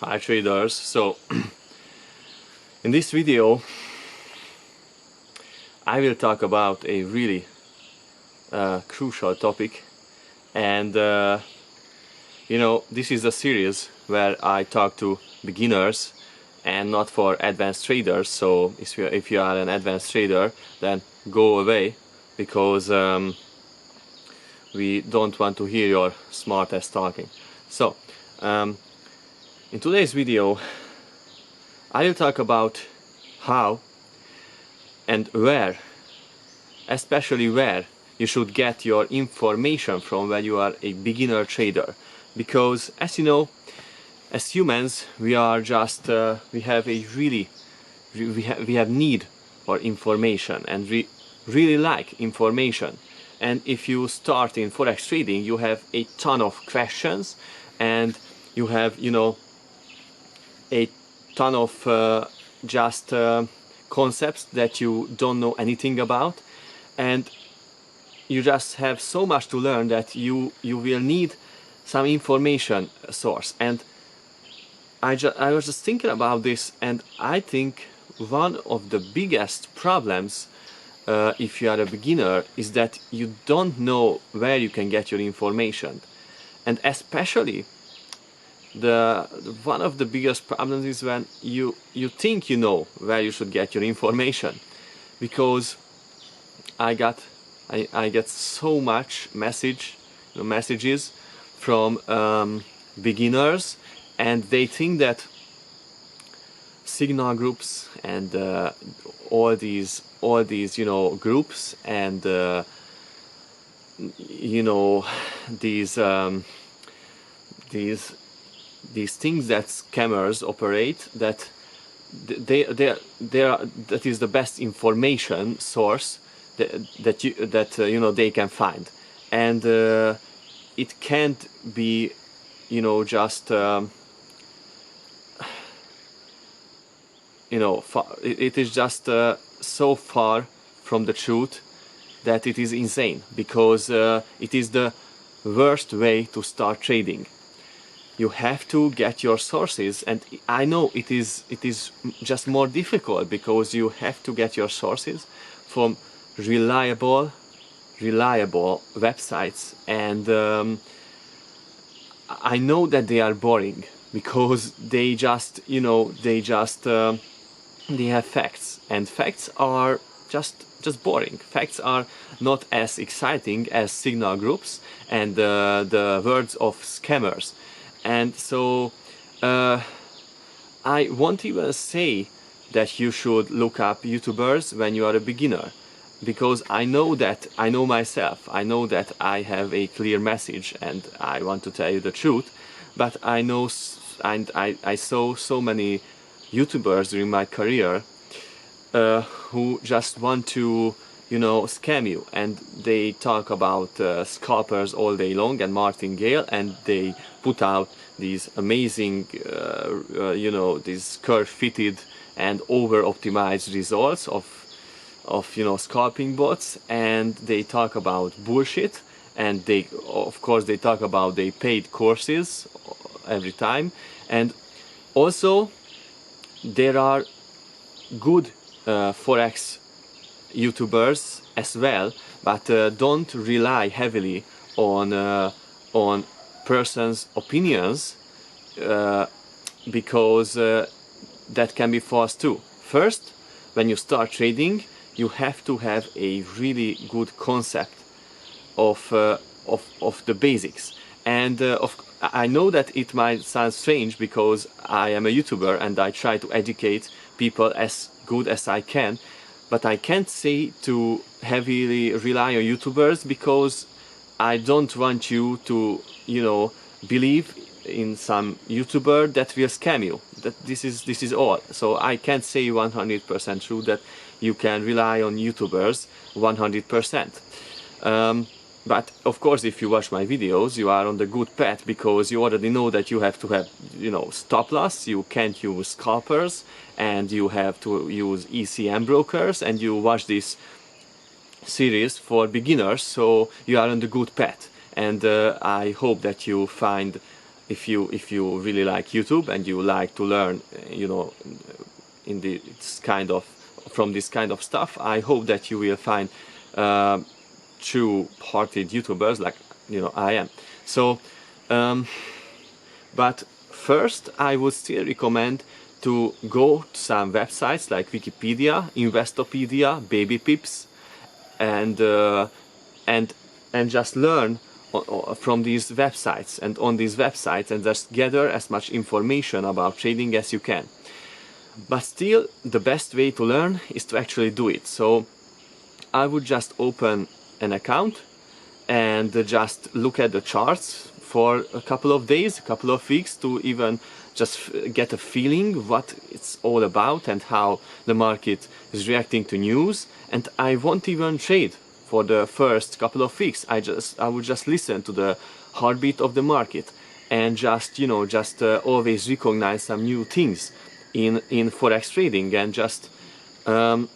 Hi traders, so in this video I will talk about a really crucial topic, and this is a series where I talk to beginners and not for advanced traders. So if you are an advanced trader, then go away, because we don't want to hear your smart ass talking. So in today's video, I will talk about how and where, especially where, you should get your information from when you are a beginner trader. Because, as you know, as humans, we are just we have need for information, and we really like information. And if you start in forex trading, you have a ton of questions, and you have a ton of concepts that you don't know anything about, and you just have so much to learn that you will need some information source. And I was just thinking about this, and I think one of the biggest problems if you are a beginner is that you don't know where you can get your information. And especially one of the biggest problems is when you think you know where you should get your information. Because I get so much messages from beginners, and they think that signal groups and all these groups and these things that scammers operate, that that is the best information source that they can find. And it can't be just it is just so far from the truth that it is insane, because it is the worst way to start trading. You have to get your sources, and I know it is just more difficult, because you have to get your sources from reliable websites. And I know that they are boring, because they have facts, and facts are just boring. Facts are not as exciting as signal groups and the words of scammers. And so I won't even say that you should look up YouTubers when you are a beginner, because I know myself. I know that I have a clear message and I want to tell you the truth, but I know, and I saw so many YouTubers during my career who just want to scam you, and they talk about scalpers all day long and martingale, and they put out these amazing these curve fitted and over optimized results of scalping bots, and they talk about bullshit, and they of course they talk about they paid courses every time. And also there are good forex YouTubers as well, but don't rely heavily on persons' opinions, because that can be false too. First, when you start trading, you have to have a really good concept of the basics. And I know that it might sound strange, because I am a YouTuber and I try to educate people as good as I can, but I can't say to heavily rely on YouTubers, because I don't want you to believe in some YouTuber that will scam you. That this is all. So I can't say 100% true that you can rely on YouTubers 100%. But of course, if you watch my videos, you are on the good path, because you already know that you have to have stop loss, you can't use scalpers, and you have to use ECN brokers, and you watch this series for beginners, so you are on the good path. And I hope that you find if you really like YouTube and you like to learn, you know, from this kind of stuff, I hope that you will find true-hearted YouTubers like, you know, I am. So, but first I would still recommend to go to some websites like Wikipedia, Investopedia, Baby Pips, and just learn from these websites and on these websites, and just gather as much information about trading as you can. But still, the best way to learn is to actually do it. So I would just open an account and just look at the charts for a couple of days, a couple of weeks, to even just get a feeling what it's all about and how the market is reacting to news. And I won't even trade for the first couple of weeks. I would just listen to the heartbeat of the market and just, you know, always recognize some new things in forex trading, and just and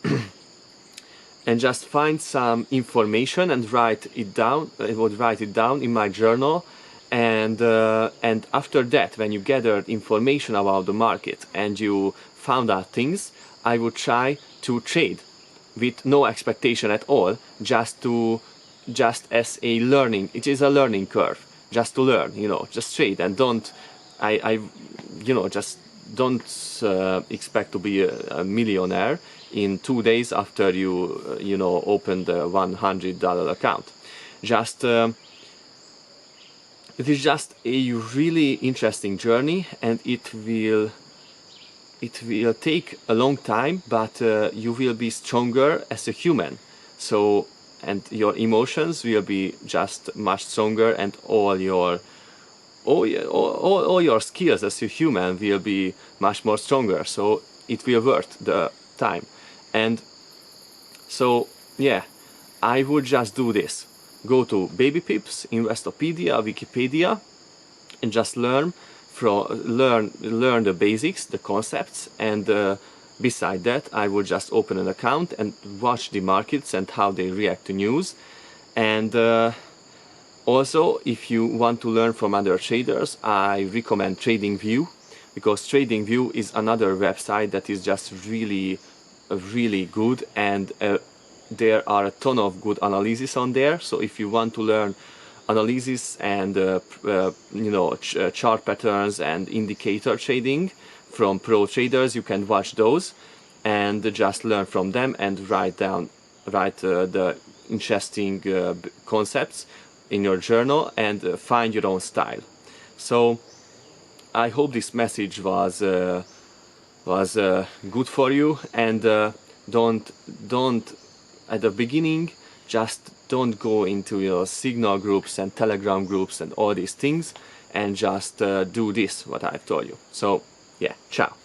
just find some information and write it down. I would write it down in my journal, and after that, when you gathered information about the market and you found out things, I would try to trade with no expectation at all, just as a learning. It is a learning curve, just to learn, you know, just trade, and don't expect to be a millionaire in 2 days after you know, open the $100 account. It is just a really interesting journey, and it will take a long time, but you will be stronger as a human. So, and your emotions will be just much stronger, and all your skills as a human will be much more stronger. So it will worth the time. And so, yeah, I would just do this. Go to Baby Pips, Investopedia, Wikipedia, and just learn the basics, the concepts, and beside that, I would just open an account and watch the markets and how they react to news. And also, if you want to learn from other traders, I recommend TradingView, because TradingView is another website that is just really good, and there are a ton of good analysis on there. So if you want to learn analysis and you know, chart patterns and indicator trading from pro traders, you can watch those and just learn from them and write the interesting concepts in your journal and find your own style. So I hope this message was good for you, and don't at the beginning, just don't go into your Signal groups and Telegram groups and all these things, and just do this what I've told you. So yeah, ciao.